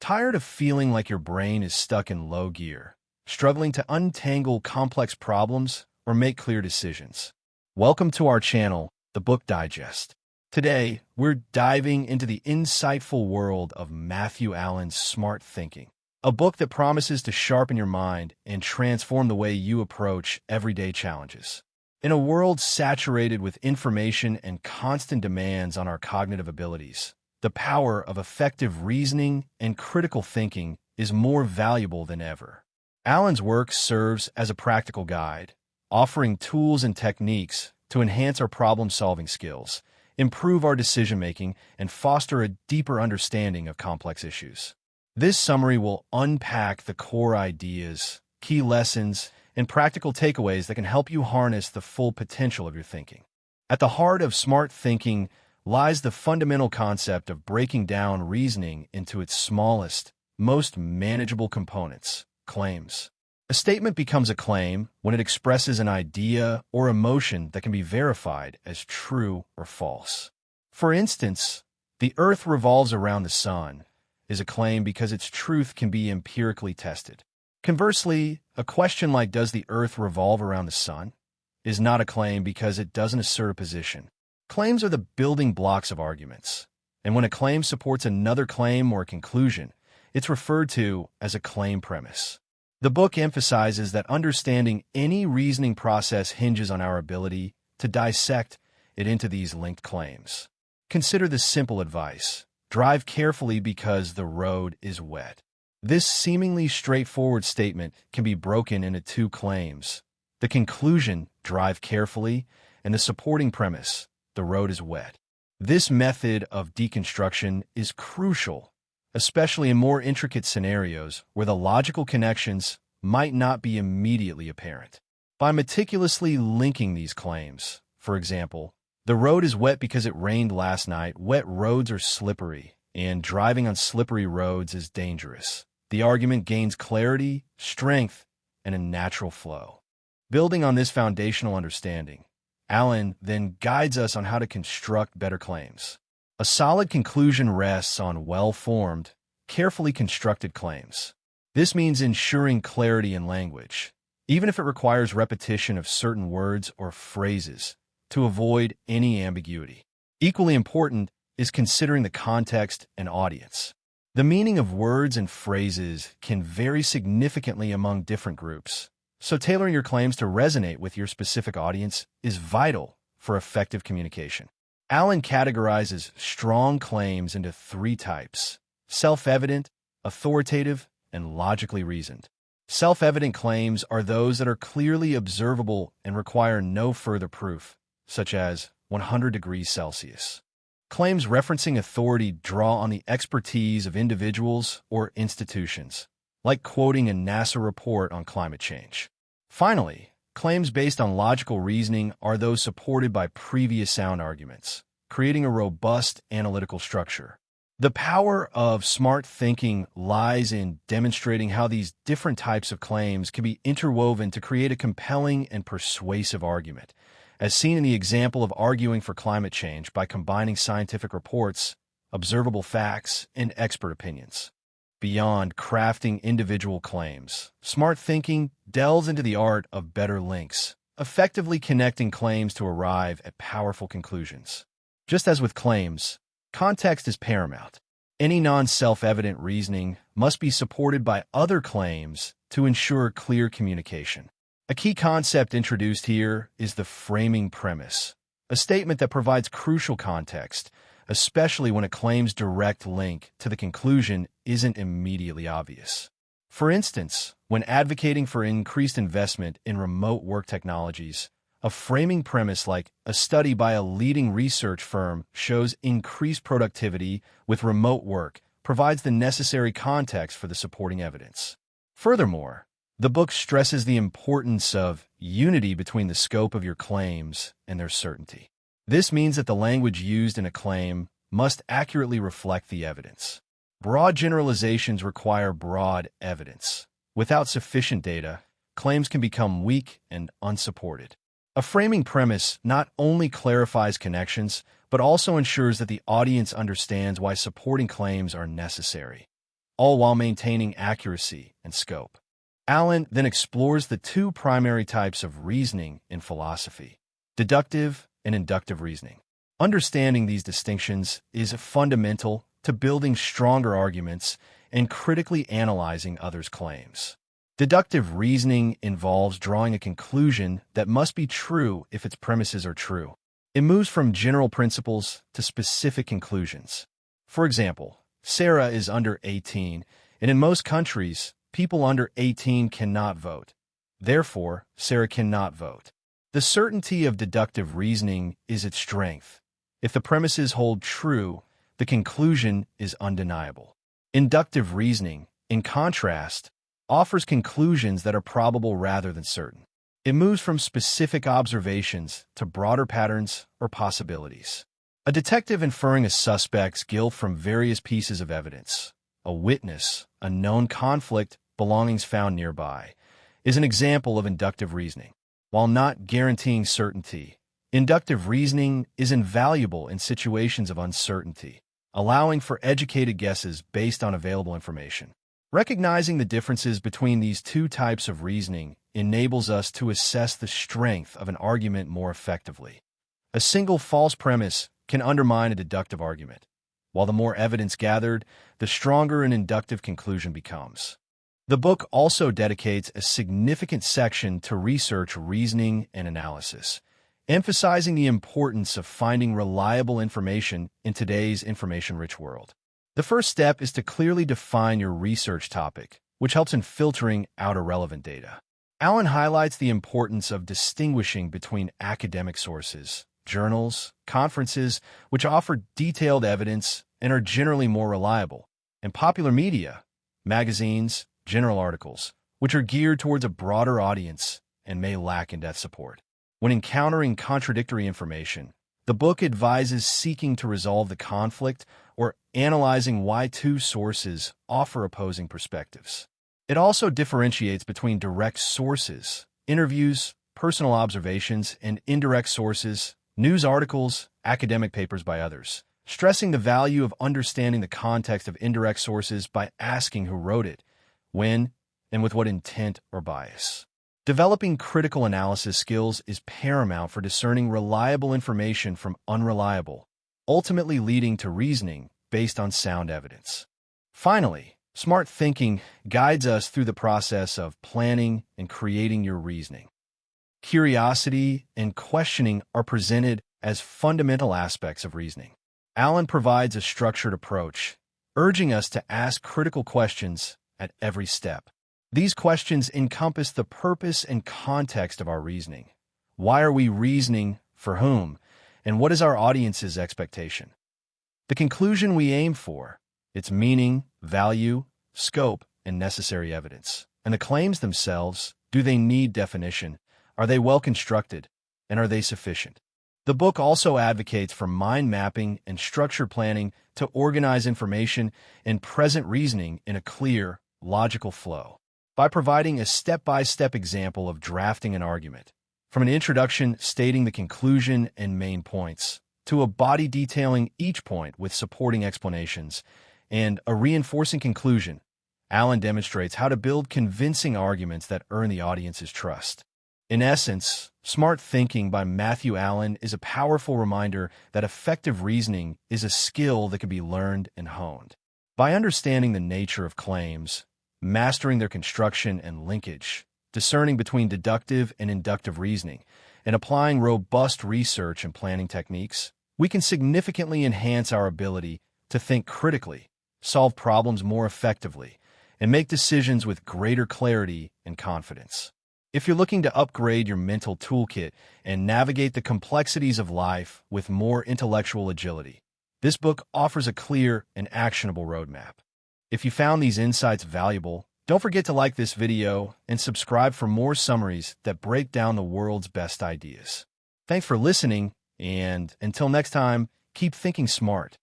Tired of feeling like your brain is stuck in low gear, struggling to untangle complex problems or make clear decisions? Welcome to our channel, The Book Digest. Today, we're diving into the insightful world of Matthew Allen's Smart Thinking, a book that promises to sharpen your mind and transform the way you approach everyday challenges. In a world saturated with information and constant demands on our cognitive abilities, the power of effective reasoning and critical thinking is more valuable than ever. Allen's work serves as a practical guide, offering tools and techniques to enhance our problem-solving skills, improve our decision-making, and foster a deeper understanding of complex issues. This summary will unpack the core ideas, key lessons, and practical takeaways that can help you harness the full potential of your thinking. At the heart of smart thinking lies the fundamental concept of breaking down reasoning into its smallest, most manageable components, claims. A statement becomes a claim when it expresses an idea or emotion that can be verified as true or false. For instance, the Earth revolves around the sun is a claim because its truth can be empirically tested. Conversely, a question like "Does the Earth revolve around the sun?" is not a claim because it doesn't assert a position. Claims are the building blocks of arguments, and when a claim supports another claim or a conclusion, it's referred to as a claim premise. The book emphasizes that understanding any reasoning process hinges on our ability to dissect it into these linked claims. Consider this simple advice: drive carefully because the road is wet. This seemingly straightforward statement can be broken into two claims: the conclusion, drive carefully, and the supporting premise, the road is wet. This method of deconstruction is crucial, especially in more intricate scenarios where the logical connections might not be immediately apparent. By meticulously linking these claims, for example, the road is wet because it rained last night, wet roads are slippery, and driving on slippery roads is dangerous, the argument gains clarity, strength, and a natural flow. Building on this foundational understanding, Allen then guides us on how to construct better claims. A solid conclusion rests on well-formed, carefully constructed claims. This means ensuring clarity in language, even if it requires repetition of certain words or phrases, to avoid any ambiguity. Equally important is considering the context and audience. The meaning of words and phrases can vary significantly among different groups, so tailoring your claims to resonate with your specific audience is vital for effective communication. Allen categorizes strong claims into three types: self-evident, authoritative, and logically reasoned. Self-evident claims are those that are clearly observable and require no further proof, such as 100 degrees Celsius. Claims referencing authority draw on the expertise of individuals or institutions, like quoting a NASA report on climate change. Finally, claims based on logical reasoning are those supported by previous sound arguments, creating a robust analytical structure. The power of smart thinking lies in demonstrating how these different types of claims can be interwoven to create a compelling and persuasive argument, as seen in the example of arguing for climate change by combining scientific reports, observable facts, and expert opinions. Beyond crafting individual claims, smart thinking delves into the art of better links, effectively connecting claims to arrive at powerful conclusions. Just as with claims, context is paramount. Any non-self-evident reasoning must be supported by other claims to ensure clear communication. A key concept introduced here is the framing premise, a statement that provides crucial context, especially when a claim's direct link to the conclusion isn't immediately obvious. For instance, when advocating for increased investment in remote work technologies, a framing premise like "a study by a leading research firm shows increased productivity with remote work" provides the necessary context for the supporting evidence. Furthermore, the book stresses the importance of unity between the scope of your claims and their certainty. This means that the language used in a claim must accurately reflect the evidence. Broad generalizations require broad evidence. Without sufficient data, claims can become weak and unsupported. A framing premise not only clarifies connections, but also ensures that the audience understands why supporting claims are necessary. all while maintaining accuracy and scope. Allen then explores the two primary types of reasoning in philosophy: deductive and inductive reasoning. Understanding these distinctions is fundamental to building stronger arguments and critically analyzing others' claims. Deductive reasoning involves drawing a conclusion that must be true if its premises are true. It moves from general principles to specific conclusions. For example, Sarah is under 18, and in most countries, people under 18 cannot vote. Therefore, Sarah cannot vote. The certainty of deductive reasoning is its strength. If the premises hold true, the conclusion is undeniable. Inductive reasoning, in contrast, offers conclusions that are probable rather than certain. It moves from specific observations to broader patterns or possibilities. A detective inferring a suspect's guilt from various pieces of evidence, a witness, a known conflict, belongings found nearby, is an example of inductive reasoning. While not guaranteeing certainty, inductive reasoning is invaluable in situations of uncertainty, allowing for educated guesses based on available information. Recognizing the differences between these two types of reasoning enables us to assess the strength of an argument more effectively. A single false premise can undermine a deductive argument, while the more evidence gathered, the stronger an inductive conclusion becomes. The book also dedicates a significant section to research, reasoning, and analysis, emphasizing the importance of finding reliable information in today's information-rich world. The first step is to clearly define your research topic, which helps in filtering out irrelevant data. Allen highlights the importance of distinguishing between academic sources, journals, conferences, which offer detailed evidence and are generally more reliable, and popular media, magazines, general articles, which are geared towards a broader audience and may lack in-depth support. When encountering contradictory information, the book advises seeking to resolve the conflict or analyzing why two sources offer opposing perspectives. It also differentiates between direct sources, interviews, personal observations, and indirect sources, news articles, academic papers by others, stressing the value of understanding the context of indirect sources by asking who wrote it, when, and with what intent or bias. Developing critical analysis skills is paramount for discerning reliable information from unreliable, ultimately leading to reasoning based on sound evidence. Finally, smart thinking guides us through the process of planning and creating your reasoning. Curiosity and questioning are presented as fundamental aspects of reasoning. Allen provides a structured approach, urging us to ask critical questions at every step. These questions encompass the purpose and context of our reasoning. Why are we reasoning, for whom, and what is our audience's expectation? The conclusion we aim for, its meaning, value, scope, and necessary evidence. And the claims themselves, do they need definition? Are they well constructed? And are they sufficient? The book also advocates for mind mapping and structured planning to organize information and present reasoning in a clear, logical flow. By providing a step-by-step example of drafting an argument, from an introduction stating the conclusion and main points, to a body detailing each point with supporting explanations, and a reinforcing conclusion, Allen demonstrates how to build convincing arguments that earn the audience's trust. In essence, Smart Thinking by Matthew Allen is a powerful reminder that effective reasoning is a skill that can be learned and honed. By understanding the nature of claims, mastering their construction and linkage, discerning between deductive and inductive reasoning, and applying robust research and planning techniques, we can significantly enhance our ability to think critically, solve problems more effectively, and make decisions with greater clarity and confidence. If you're looking to upgrade your mental toolkit and navigate the complexities of life with more intellectual agility, this book offers a clear and actionable roadmap. If you found these insights valuable, don't forget to like this video and subscribe for more summaries that break down the world's best ideas. Thanks for listening, and until next time, keep thinking smart.